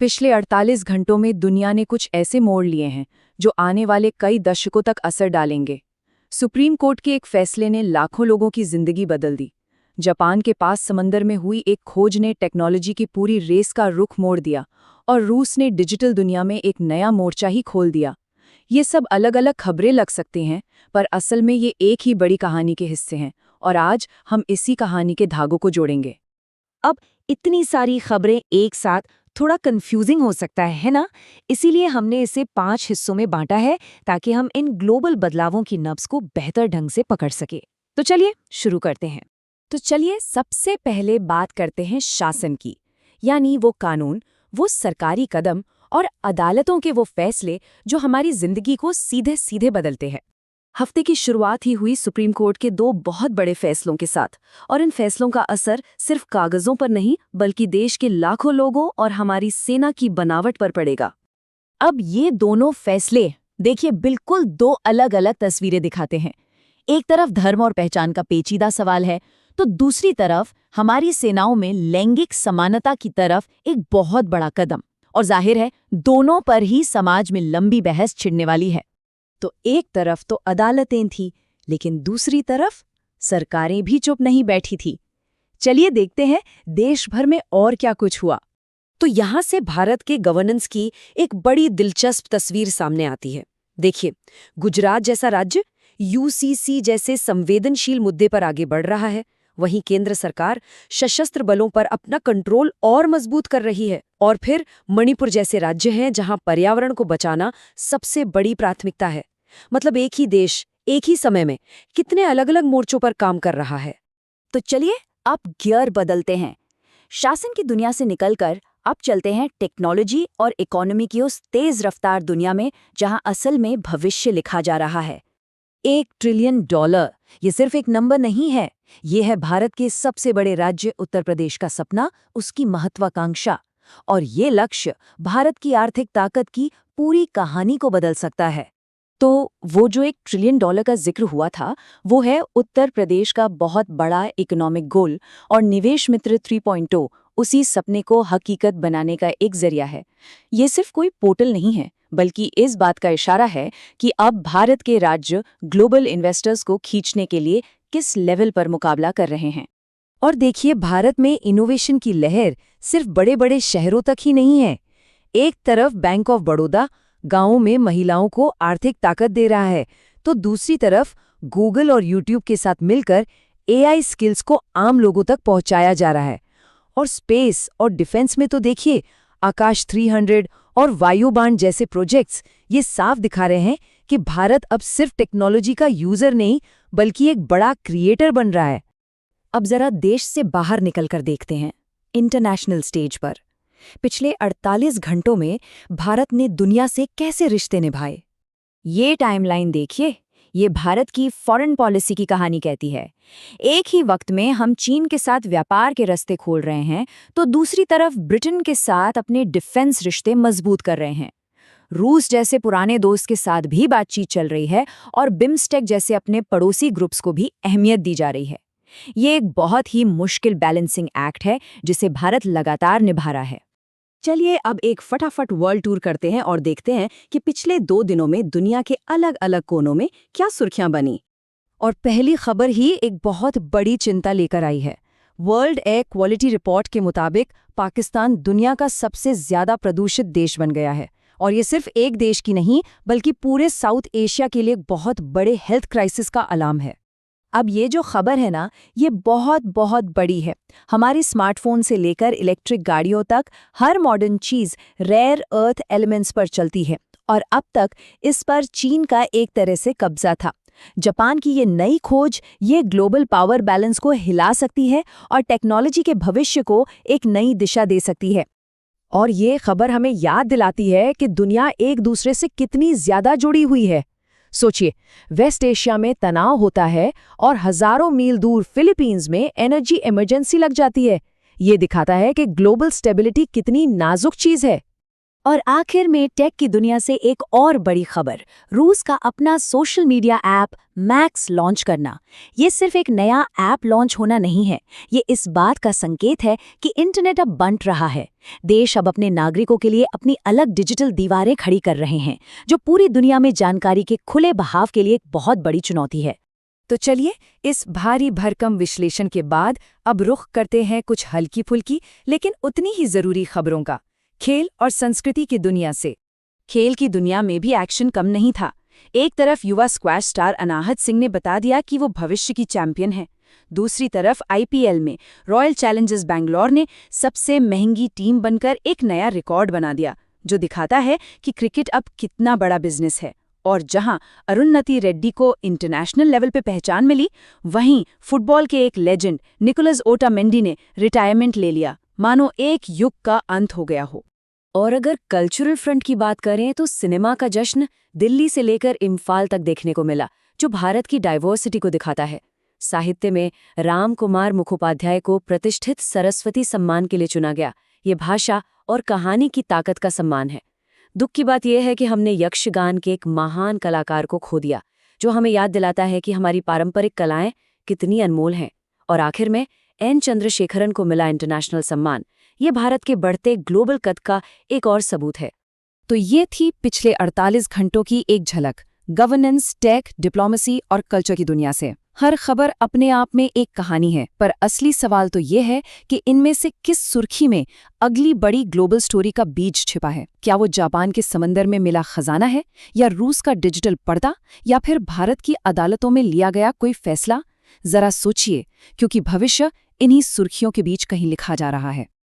पिछले 48 घंटों में दुनिया ने कुछ ऐसे मोड़ लिए हैं जो आने वाले कई दशकों तक असर डालेंगे। सुप्रीम कोर्ट के एक फैसले ने लाखों लोगों की जिंदगी बदल दी। जापान के पास समंदर में हुई एक खोज ने टेक्नोलॉजी की पूरी रेस का रुख मोड़ दिया और रूस ने डिजिटल दुनिया में एक नया मोर्चा ही खोल दिया। ये सब अलग अलग खबरें लग सकती हैं, पर असल में ये एक ही बड़ी कहानी के हिस्से हैं और आज हम इसी कहानी के धागों को जोड़ेंगे। अब इतनी सारी खबरें एक साथ थोड़ा कंफ्यूजिंग हो सकता है ना? इसीलिए हमने इसे 5 हिस्सों में बांटा है ताकि हम इन ग्लोबल बदलावों की नब्ज को बेहतर ढंग से पकड़ सके। तो चलिए शुरू करते हैं। तो चलिए सबसे पहले बात करते हैं शासन की, यानी वो कानून, वो सरकारी कदम और अदालतों के वो फैसले जो हमारी जिंदगी को सीधे सीधे बदलते हैं। हफ्ते की शुरुआत ही हुई सुप्रीम कोर्ट के 2 बहुत बड़े फैसलों के साथ, और इन फैसलों का असर सिर्फ कागजों पर नहीं बल्कि देश के लाखों लोगों और हमारी सेना की बनावट पर पड़ेगा। अब ये दोनों फैसले देखिए बिल्कुल 2 अलग-अलग तस्वीरें दिखाते हैं। एक तरफ धर्म और पहचान का पेचीदा सवाल है, तो दूसरी तरफ हमारी सेनाओं में लैंगिक समानता की तरफ एक बहुत बड़ा कदम। और जाहिर है दोनों पर ही समाज में लंबी बहस छिड़ने वाली है। तो एक तरफ तो अदालतें थी, लेकिन दूसरी तरफ सरकारें भी चुप नहीं बैठी थी। चलिए देखते हैं देश भर में और क्या कुछ हुआ। तो यहाँ से भारत के गवर्नेंस की एक बड़ी दिलचस्प तस्वीर सामने आती है। देखिए, गुजरात जैसा राज्य यूसीसी जैसे संवेदनशील मुद्दे पर आगे बढ़ रहा है, वहीं केंद्र सरकार सशस्त्र बलों पर अपना कंट्रोल और मजबूत कर रही है। और फिर मणिपुर जैसे राज्य हैं जहां पर्यावरण को बचाना सबसे बड़ी प्राथमिकता है। मतलब एक ही देश एक ही समय में कितने अलग अलग मोर्चों पर काम कर रहा है। तो चलिए अब गियर बदलते हैं। शासन की दुनिया से निकलकर अब चलते हैं टेक्नोलॉजी और इकोनॉमी की उस तेज रफ्तार दुनिया में जहां असल में भविष्य लिखा जा रहा है। $1 ट्रिलियन, ये सिर्फ एक नंबर नहीं है, ये है भारत के सबसे बड़े राज्य उत्तर प्रदेश का सपना, उसकी महत्वाकांक्षा। और ये लक्ष्य भारत की आर्थिक ताकत की पूरी कहानी को बदल सकता है। तो वो जो $1 ट्रिलियन का जिक्र हुआ था, वो है उत्तर प्रदेश का बहुत बड़ा इकोनॉमिक गोल, और निवेश मित्र 3.0 उसी सपने को हकीकत बनाने का एक जरिया है। ये सिर्फ कोई पोर्टल नहीं है, बल्कि इस बात का इशारा है कि अब भारत के राज्य ग्लोबल इन्वेस्टर्स को खींचने के लिए किस लेवल पर मुकाबला कर रहे हैं। और देखिए, भारत में इनोवेशन की लहर सिर्फ बड़े बड़े शहरों तक ही नहीं है। एक तरफ बैंक ऑफ बड़ौदा गांवों में महिलाओं को आर्थिक ताकत दे रहा है, तो दूसरी तरफ गूगल और यूट्यूब के साथ मिलकर एआई स्किल्स को आम लोगों तक पहुंचाया जा रहा है। और स्पेस और डिफेंस में तो देखिए, आकाश 300 और वायुबाण जैसे प्रोजेक्ट्स ये साफ दिखा रहे हैं कि भारत अब सिर्फ टेक्नोलॉजी का यूजर नहीं बल्कि एक बड़ा क्रिएटर बन रहा है। अब जरा देश से बाहर निकलकर देखते हैं, इंटरनेशनल स्टेज पर पिछले 48 घंटों में भारत ने दुनिया से कैसे रिश्ते निभाए। ये टाइमलाइन देखिए, ये भारत की फॉरेन पॉलिसी की कहानी कहती है। एक ही वक्त में हम चीन के साथ व्यापार के रास्ते खोल रहे हैं, तो दूसरी तरफ ब्रिटेन के साथ अपने डिफेंस रिश्ते मजबूत कर रहे हैं। रूस जैसे पुराने दोस्त के साथ भी बातचीत चल रही है और बिम्स्टेक जैसे अपने पड़ोसी ग्रुप्स को भी अहमियत दी जा रही है। ये एक बहुत ही मुश्किल बैलेंसिंग एक्ट है जिसे भारत लगातार निभा रहा है। चलिए अब एक फटाफट वर्ल्ड टूर करते हैं और देखते हैं कि पिछले 2 दिनों में दुनिया के अलग अलग कोनों में क्या सुर्खियां बनी। और पहली खबर ही एक बहुत बड़ी चिंता लेकर आई है। वर्ल्ड एयर क्वालिटी रिपोर्ट के मुताबिक पाकिस्तान दुनिया का सबसे ज्यादा प्रदूषित देश बन गया है। और ये सिर्फ एक देश की नहीं बल्कि पूरे साउथ एशिया के लिए बहुत बड़े हेल्थ क्राइसिस का अलार्म है। अब ये जो खबर है ना, ये बहुत बहुत बड़ी है। हमारे स्मार्टफोन से लेकर इलेक्ट्रिक गाड़ियों तक हर मॉडर्न चीज़ रेयर अर्थ एलिमेंट्स पर चलती है, और अब तक इस पर चीन का एक तरह से कब्जा था। जापान की ये नई खोज ये ग्लोबल पावर बैलेंस को हिला सकती है और टेक्नोलॉजी के भविष्य को एक नई दिशा दे सकती है। और ये खबर हमें याद दिलाती है कि दुनिया एक दूसरे से कितनी ज्यादा जुड़ी हुई है। सोचिए, वेस्ट एशिया में तनाव होता है और हजारों मील दूर फिलीपींस में एनर्जी इमरजेंसी लग जाती है। ये दिखाता है कि ग्लोबल स्टेबिलिटी कितनी नाजुक चीज है। और आखिर में टेक की दुनिया से एक और बड़ी खबर, रूस का अपना social media app max launch करना। ये सिर्फ एक नया ऐप लॉन्च होना नहीं है, ये इस बात का संकेत है कि इंटरनेट अब बंट रहा है। देश अब अपने नागरिकों के लिए अपनी अलग डिजिटल दीवारें खड़ी कर रहे हैं, जो पूरी दुनिया में जानकारी के खुले बहाव के लिए एक बहुत बड़ी चुनौती है। तो चलिए, इस भारी भरकम विश्लेषण के बाद अब रुख करते हैं कुछ हल्की फुल्की लेकिन उतनी ही जरूरी खबरों का, खेल और संस्कृति की दुनिया से। खेल की दुनिया में भी एक्शन कम नहीं था। एक तरफ युवा स्क्वैश स्टार अनाहत सिंह ने बता दिया कि वो भविष्य की चैंपियन है। दूसरी तरफ आईपीएल में रॉयल चैलेंजर्स बैंगलोर ने सबसे महंगी टीम बनकर एक नया रिकॉर्ड बना दिया, जो दिखाता है कि क्रिकेट अब कितना बड़ा बिजनेस है। और जहां अरुणति रेड्डी को इंटरनेशनल लेवल पे पहचान मिली, वहीं फुटबॉल के एक लेजेंड निकोलस ओटामेंडी ने रिटायरमेंट ले लिया, मानो एक युग का अंत हो गया हो। और अगर कल्चरल फ्रंट की बात करें तो सिनेमा का जश्न दिल्ली से लेकर इम्फाल तक देखने को मिला, जो भारत की डाइवर्सिटी को दिखाता है। साहित्य में राम कुमार मुखोपाध्याय को प्रतिष्ठित सरस्वती सम्मान के लिए चुना गया। ये भाषा और कहानी की ताकत का सम्मान है। दुख की बात यह है कि हमने यक्षगान के एक महान कलाकार को खो दिया, जो हमें याद दिलाता है कि हमारी पारंपरिक कलाएं कितनी अनमोल हैं। और आखिर में एन चंद्रशेखरन को मिला इंटरनेशनल सम्मान, ये भारत के बढ़ते ग्लोबल कद का एक और सबूत है। तो ये थी पिछले 48 घंटों की एक झलक गवर्नेंस, टेक, डिप्लोमेसी और कल्चर की दुनिया से। हर खबर अपने आप में एक कहानी है, पर असली सवाल तो ये है कि इनमें से किस सुर्खी में अगली बड़ी ग्लोबल स्टोरी का बीज छिपा है। क्या वो जापान के समंदर में मिला खजाना है, या रूस का डिजिटल पर्दा, या फिर भारत की अदालतों में लिया गया कोई फैसला? जरा सोचिए, क्योंकि भविष्य इन्हीं सुर्खियों के बीच कहीं लिखा जा रहा है।